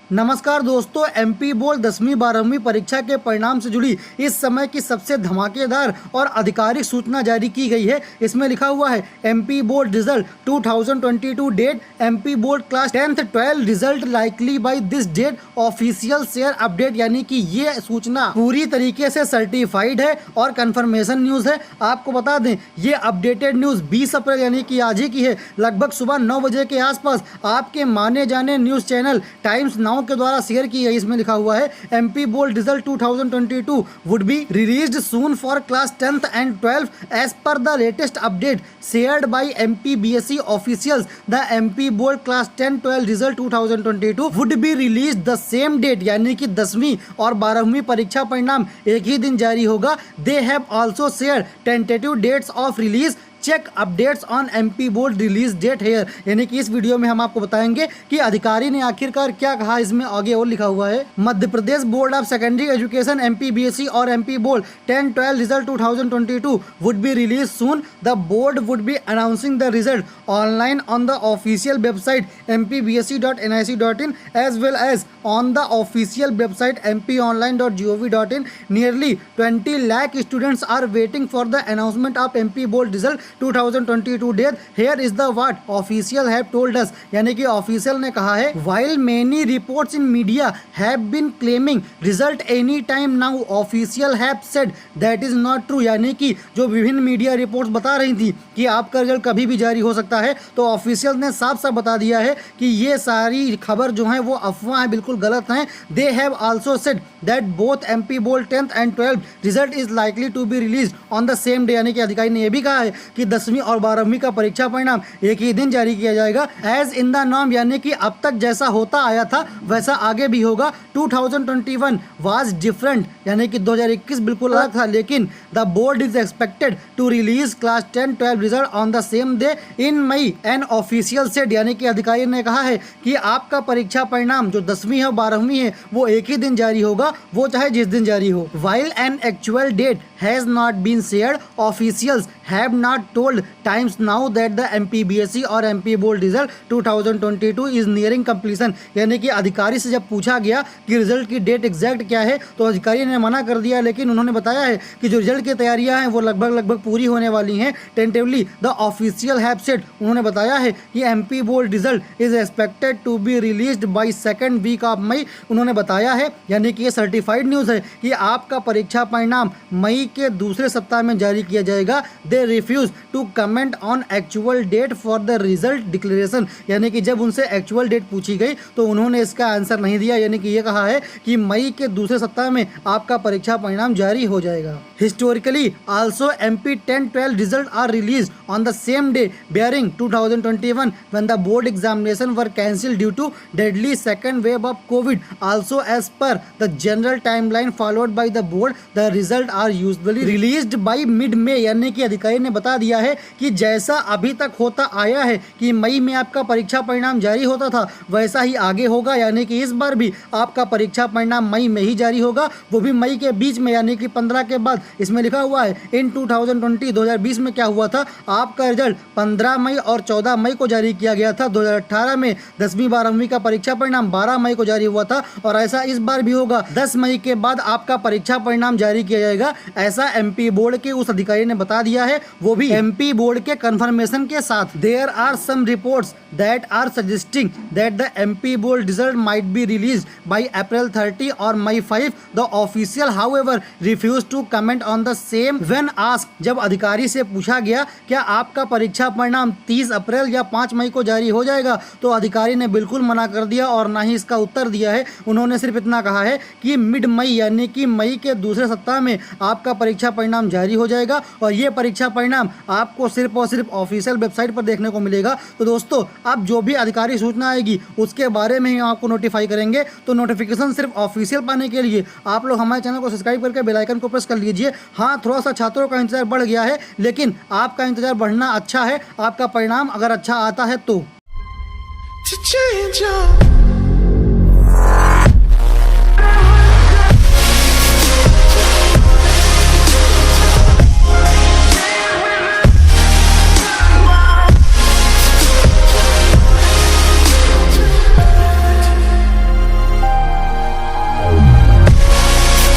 नमस्कार दोस्तों, MP board 10वीं 12वीं परीक्षा के परिणाम से जुड़ी इस समय की सबसे धमाकेदार और आधिकारिक सूचना जारी की गई है। इसमें लिखा हुआ है MP board result 2022 date, MP board class 10th 12 result likely by this date, official share update. यानी कि ये सूचना पूरी तरीके से सर्टिफाइड है और कंफर्मेशन न्यूज है। आपको बता दें, ये अपडेटेड न्यूज 20 अप्रैल यानी कि आज ही की है। लगभग सुबह 9 बजे के आसपास आपके माने जाने न्यूज चैनल टाइम्स नाउ के द्वारा शेयर की है। इसमें लिखा हुआ है MP board result 2022 would be released soon for class 10th and 12th as per the latest update shared by MP BSE officials. The MP board class 10-12 result 2022 would be release the same date. यानी कि 10वीं और 12वीं परीक्षा परिणाम एक ही दिन जारी होगा। They have also share tentative dates of release, check updates on MP board release date here. यानी कि इस वीडियो में हम आपको बताएंगे कि अधिकारी ने आखिरकार क्या कहा। इसमें आगे और लिखा हुआ है Madhya Pradesh board of secondary education MP BSE और MP board 10-12 result 2022 would be release soon. The board would be announcing the result online on the official website mpbse.nic.in as well as on the official website mponline.gov.in. Nearly 20 lakh students are waiting for the announcement of MP board result 2022 date. Here is the what official have told us. यानी कि official ने कहा है while many reports in media have been claiming result any time now, official have said that is not true. यानी कि जो विभिन्न media reports बता रही थी कि आपका रिजल्ट कभी भी जारी हो सकता है, तो ऑफिशियल ने साफ साफ बता दिया है कि ये सारी खबर जो है वो अफवाह है, बिल्कुल गलत हैं। They have also said that both MP board 10th and 12th result is likely to be release on the same day. यानी कि अधिकारी ने यह भी कहा है कि 10वीं और 12वीं का परीक्षा परिणाम एक ही दिन जारी किया जाएगा। एज इन द नॉर्म, यानी कि अब तक जैसा होता आया था वैसा आगे भी होगा। 2021 वाज डिफरेंट, यानी कि 2021 बिल्कुल अलग था, लेकिन the board is expected to release class 10-12 result on the same day in May an official said. यानी कि अधिकारी ने कहा है कि आपका परीक्षा परिणाम जो 10वीं है 12वीं है वो एक ही दिन जारी होगा, वो चाहे जिस दिन जारी हो। While an actual date has not been shared, officials have not told Times Now that the MPBSE और MP Board result 2022 is nearing completion। यानी कि अधिकारी से जब पूछा गया कि रिजल्ट की डेट एग्जैक्ट क्या है तो अधिकारी ने मना कर दिया, लेकिन उन्होंने बताया है कि जो रिजल्ट की तैयारियां हैं वो लगभग पूरी होने वाली हैं। Tentatively the official have said, उन्होंने बताया है कि MP Board result is expected to be released by second week of May. उन्होंने बताया है, यानी कि ये सर्टिफाइड न्यूज़ है कि आपका परीक्षा परिणाम मई के दूसरे सप्ताह में जारी किया जाएगा। They refuse to comment on actual date for the result declaration. यानी कि जब उनसे एक्चुअल डेट पूछी गई तो उन्होंने इसका आंसर नहीं दिया, यानी कि ये कहा है कि मई के दूसरे सप्ताह में आपका परीक्षा परिणाम जारी हो जाएगा। Historically also MP 10-12 result are release on the same day bearing 2021 when the board examination were cancelled due to deadly second wave of COVID. Also as per the general timeline followed by the board, the result are usually released by mid-May। यानी कि अधिकारी ने बता दिया है कि जैसा अभी तक होता आया है कि मई में आपका परीक्षा परिणाम जारी होता था वैसा ही आगे होगा। यानी कि इस बार भी आपका परीक्षा परिणाम मई में ही जारी होगा, वो भी मई के बीच में, यानी कि 15 के बाद। इसमें लिखा हुआ है इन 2020 में क्या हुआ था, आपका रिजल्ट 15 मई और 14 मई को जारी किया गया था। 2018 में 10वीं 12वीं का परीक्षा परिणाम 12 मई को जारी हुआ था और ऐसा इस बार भी होगा। 10 मई के बाद आपका परीक्षा परिणाम जारी किया जाएगा, ऐसा एमपी बोर्ड के उस अधिकारी ने बता दिया है, वो भी एमपी बोर्ड के कंफर्मेशन के साथ। There are some reports that are suggesting that the MP board result might be release by April 30 और May 5। The official however refuse to comment on the same when asked. जब अधिकारी से पूछा गया क्या आपका परीक्षा परिणाम 30 अप्रैल या 5 मई को जारी हो जाएगा, तो अधिकारी ने बिल्कुल मना कर दिया और ना ही इसका उत्तर दिया है। उन्होंने सिर्फ इतना कहा है कि मिड मई, यानी कि मई के दूसरे सप्ताह में आपका परीक्षा परिणाम जारी हो जाएगा और ये परीक्षा परिणाम आपको सिर्फ और सिर्फ ऑफिशियल वेबसाइट पर देखने को मिलेगा। तो दोस्तों, अब जो भी अधिकारी सूचना आएगी उसके बारे में ही आपको नोटिफाई करेंगे। तो नोटिफिकेशन सिर्फ ऑफिशियल पाने के लिए आप लोग हमारे चैनल को सब्सक्राइब करके बेल आइकन को प्रेस कर लीजिए। हाँ, थोड़ा सा छात्रों का इंतजार बढ़ गया है, लेकिन आपका इंतजार बढ़ना अच्छा है, आपका परिणाम अगर अच्छा आता है तो।